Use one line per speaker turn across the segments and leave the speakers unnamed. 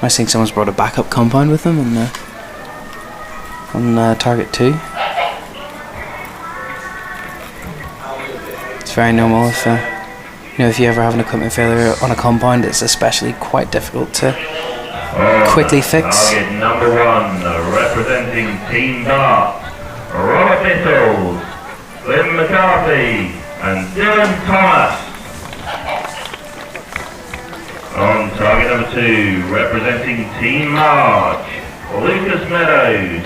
I think someone's brought a backup compound with them on target 2. It's very normal if if you ever have an equipment failure on a compound. It's especially quite difficult to quickly fix.
Target number 1, representing Team Dart, Robert Little, Lynn McCarthy and Dylan Thomas. On target number 2, representing Team March, Lucas Meadows,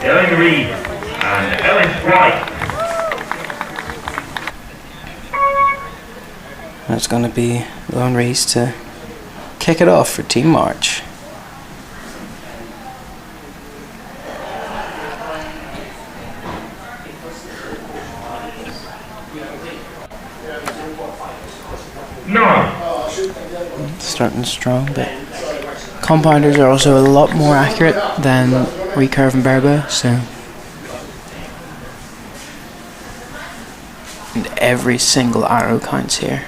Ellen Reed and Ellis White.
That's going to be Lone Reese to kick it off for Team March.
No.
Starting strong, but compounders are also a lot more accurate than recurve and barebow, so and every single arrow counts here.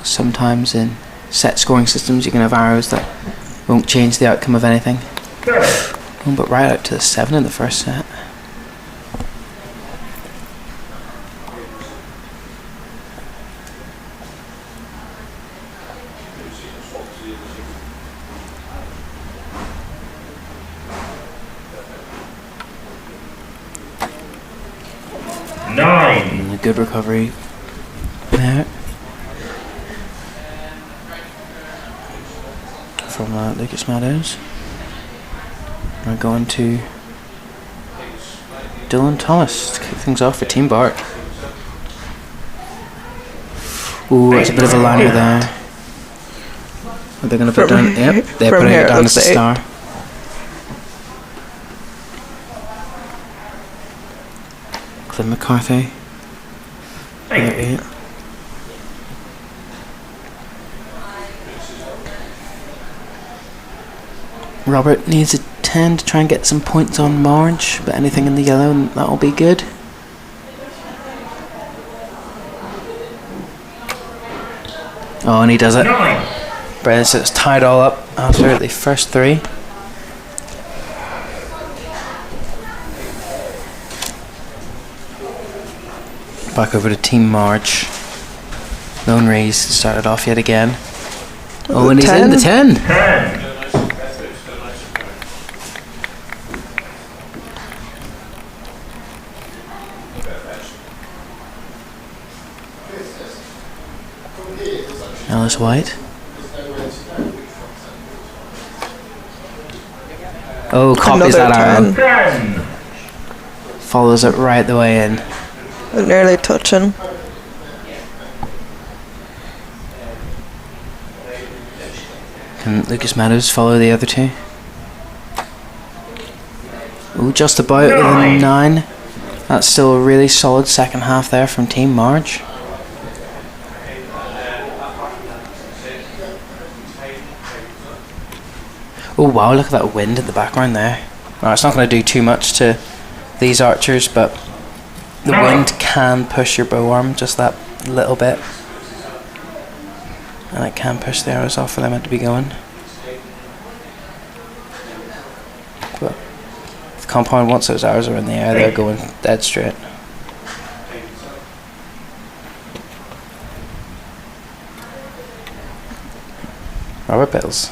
Sometimes in set scoring systems you can have arrows that won't change the outcome of anything. Oh, but right out to the 7 in the first set. And a good recovery there from Lucas Meadows. We're going to Dylan Thomas to kick things off for Team Bart. Ooh, that's a bit of a liner there. Are they going to put down? Yep, they're putting it down as a star. Clint McCarthy. 8. Robert needs a 10 to try and get some points on Marge, but anything in the yellow and that'll be good. Oh, and he does it. Brilliant, so it's tied all up after the first 3. Back over to Team March. Lone Reese started off yet again. Oh, and he's in the 10. Ellis White. Oh, copies that arrow. Follows it right the way in.
Nearly touching.
Can Lucas Meadows follow the other 2? Oh, just about with a 9. That's still a really solid second half there from Team March. Oh wow, look at that wind in the background there. Well, it's not going to do too much to these archers, but the wind can push your bow arm just that little bit. And it can push the arrows off where they're meant to be going. But if the compound, once those arrows are in the air, they're going dead straight. Robert Bills.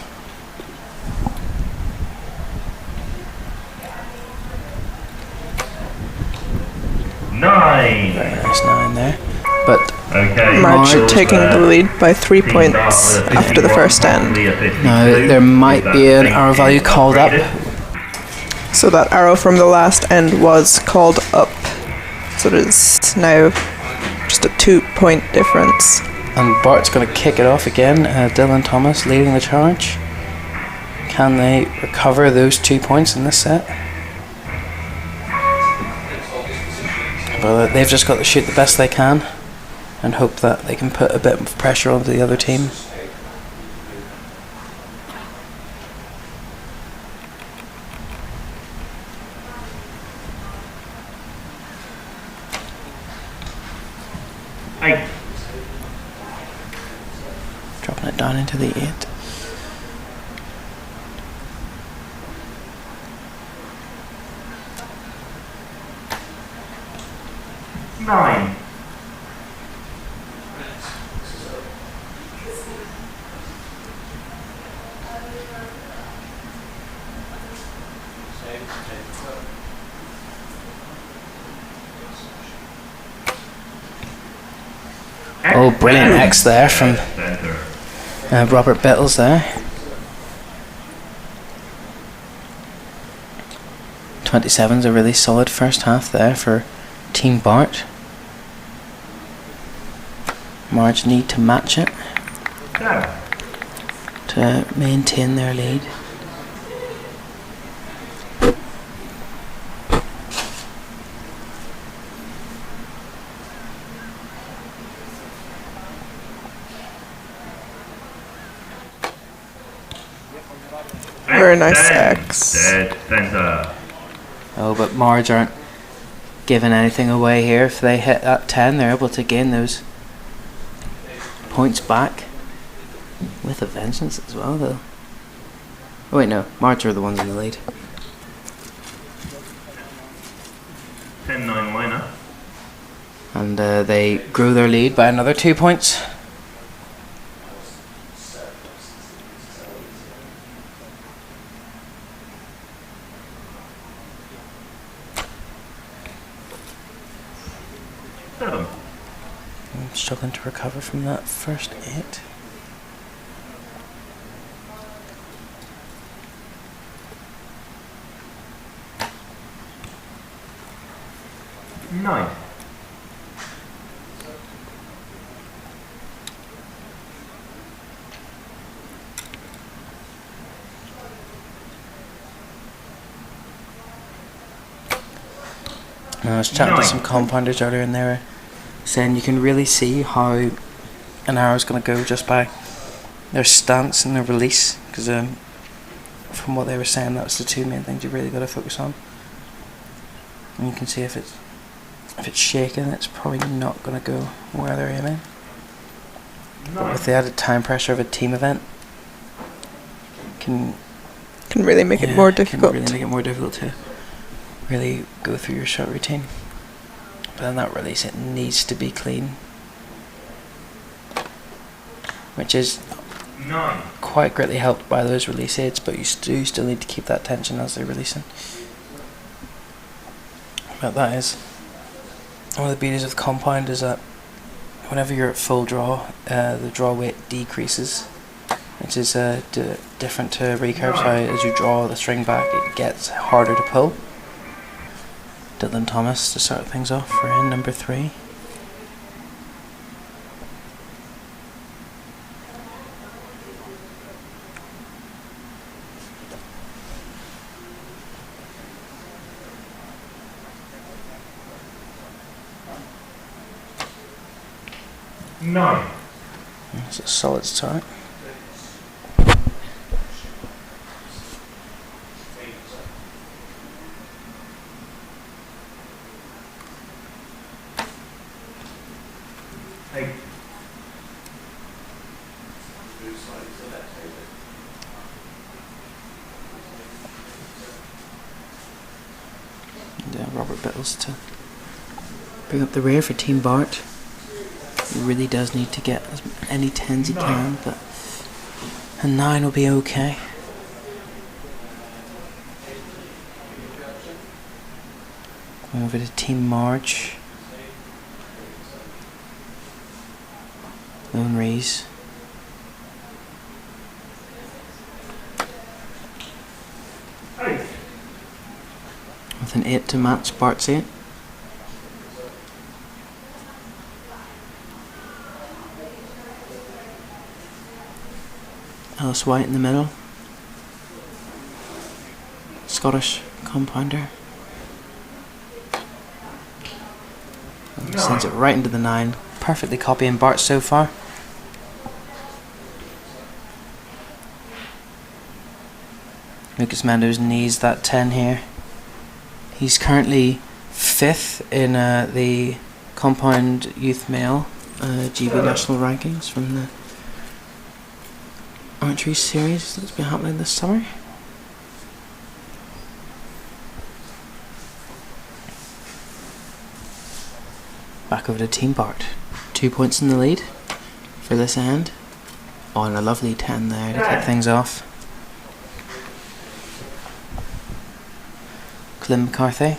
Very nice 9 there. But
March taking the lead by 3 points after the first end.
Now there might be an arrow value called up.
So that arrow from the last end was called up. So it is now just a 2-point difference.
And Bart's going to kick it off again. Dylan Thomas leading the charge. Can they recover those 2 points in this set? Well, they've just got to shoot the best they can and hope that they can put a bit of pressure onto the other team. Dropping it down into the 8.
9.
Oh, brilliant X there from
Centre.
Robert Bittles there. 27's a really solid first half there for Team Bart. Marge need to match it
7.
to maintain their lead.
Very nice X.
Dead centre.
Oh, but Marge aren't giving anything away here. If they hit that 10, they're able to gain those points back with a vengeance as well, though. Oh wait, no, Marge are the ones in the lead.
10-9 liner.
And they grew their lead by another 2 points. I'm struggling to recover from that first 8.
Nine.
I was chatting to some compounders earlier and they were saying you can really see how an arrow's going to go just by their stance and their release, because from what they were saying, that was the two main things you really got to focus on. And you can see if it's shaking, it's probably not going to go where they're aiming. But with the added time pressure of a team event, can
really make it more difficult.
Can really make it more difficult to really go through your shot routine. But then that release, it needs to be clean, which is quite greatly helped by those release aids, but you do still need to keep that tension as they're releasing. But that is one of the beauties of compound, is that whenever you're at full draw, the draw weight decreases, which is different to recurves. How as you draw the string back, it gets harder to pull. Dylan Thomas to start things off for in number 3.
Nine.
It's a solid start. And Robert Bittles to bring up the rear for Team Bart. He really does need to get as many 10s he can, but a 9 will be okay. Going over to Team Marge. Lone Rees. With an 8 to match Bart's 8. Alice White in the middle. Scottish compounder. And sends it right into the 9. Perfectly copying Bart so far. Lucas Mendo's needs that 10 here. He's currently 5th in the compound youth male GB national rankings from the archery series that's been happening this summer. Back over to Team Bart. 2 points in the lead for this end. Oh, and a lovely 10 there to kick things off. Clint McCarthy,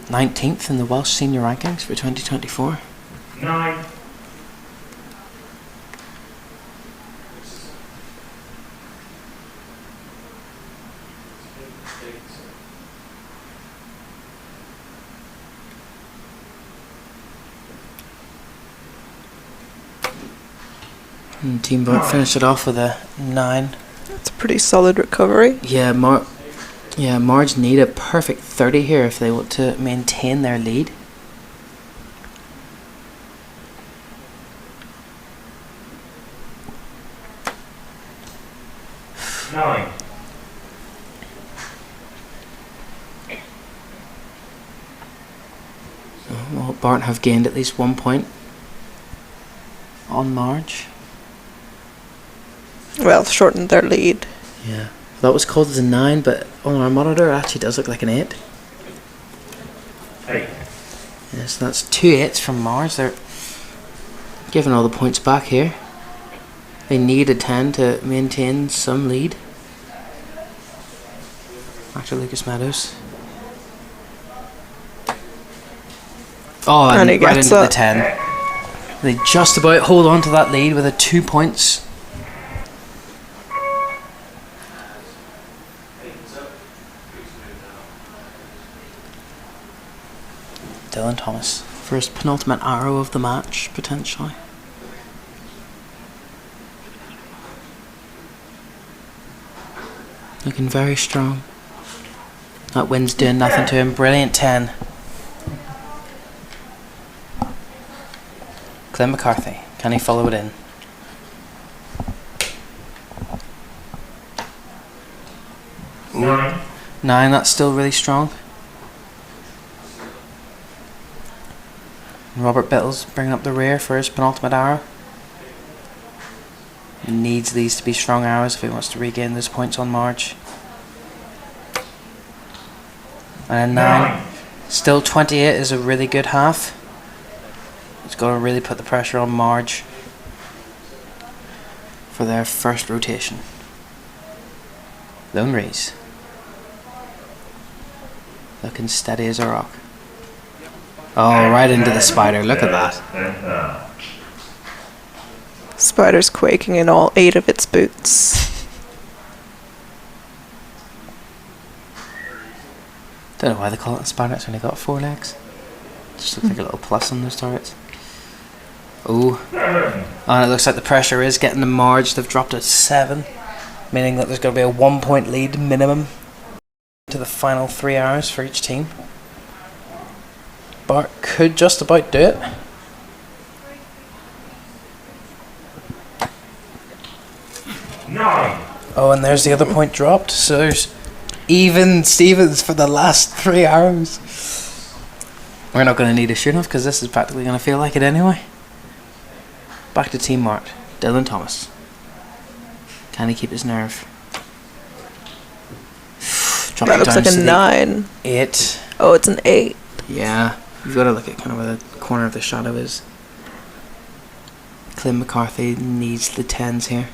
19th in the Welsh senior rankings for 2024.
9.
And Team Bart finished it off with a 9.
That's a pretty solid recovery.
Yeah, Marge need a perfect 30 here if they want to maintain their lead.
Nine.
Well, Bart have gained at least 1 point on Marge.
Well, shortened their lead.
Yeah. That was called as a 9, but on our monitor it actually does look like an 8.
8.
Yes, that's 2 8s from Mars. They're giving all the points back here. They need a 10 to maintain some lead. Back to Lucas Meadows. Oh, and
he
right
gets
into the
it.
10. They just about hold on to that lead with a 2 points. Dylan Thomas, first penultimate arrow of the match, potentially. Looking very strong. That wind's doing nothing to him. Brilliant 10. Clint McCarthy, can he follow it in?
Nine.
9, that's still really strong. Robert Bittles bringing up the rear for his penultimate arrow. He needs these to be strong arrows if he wants to regain those points on Marge. And a 9. Still 28 is a really good half. It's got to really put the pressure on Marge for their first rotation. Lone Rays. Looking steady as a rock. Oh, right into the spider. Look at that.
Spider's quaking in all 8 of its boots.
Don't know why they call it a spider. It's only got 4 legs. Just looks like a little plus on those turrets. Oh, and it looks like the pressure is getting to Marge. They've dropped it 7, meaning that there's going to be a 1 point lead minimum to the final 3 hours for each team. Bart could just about do it.
Nine.
Oh, and there's the other point dropped. So there's even Stevens for the last 3 hours. We're not going to need a shoot-off because this is practically going to feel like it anyway. Back to Team Mart. Dylan Thomas. Can he keep his nerve?
That looks like a 9.
8.
Oh, it's an 8.
Yeah, you've got to look at kind of where the corner of the shadow is. Clint McCarthy needs the 10s here.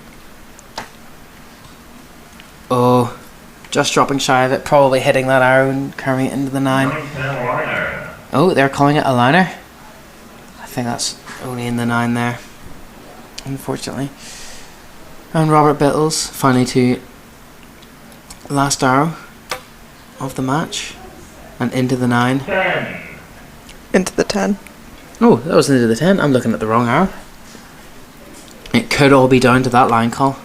Oh, just dropping shy of it, probably hitting that arrow and carrying it into the 9. Oh, they're calling it a liner. I think that's only in the 9 there, unfortunately. And Robert Bittles, finally to last arrow of the match. And into the 9.
10.
Into the 10.
Oh, that was into the 10. I'm looking at the wrong arrow. It could all be down to that line call.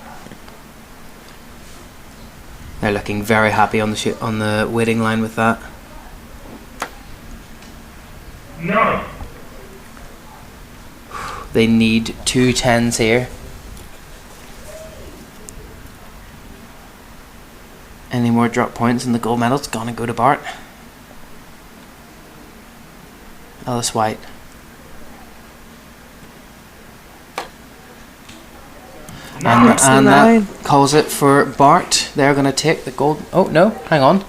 They're looking very happy on the waiting line with that.
9.
They need 2 10s here. Any more drop points and the gold medal's gonna go to Bart. Ellis White. And that calls it for Bart. They're going to take the gold. Oh, no, hang on.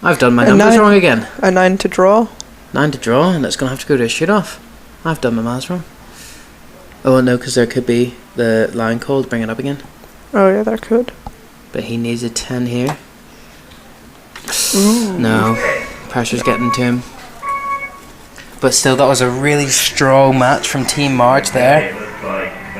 I've done my numbers wrong again.
A 9 to draw.
9 to draw, and it's going to have to go to a shoot-off. I've done my maths wrong. Oh no, because there could be the line call to bring it up again.
Oh yeah, that could.
But he needs a 10 here.
Ooh.
No, pressure's getting to him. But still, that was a really strong match from Team March there.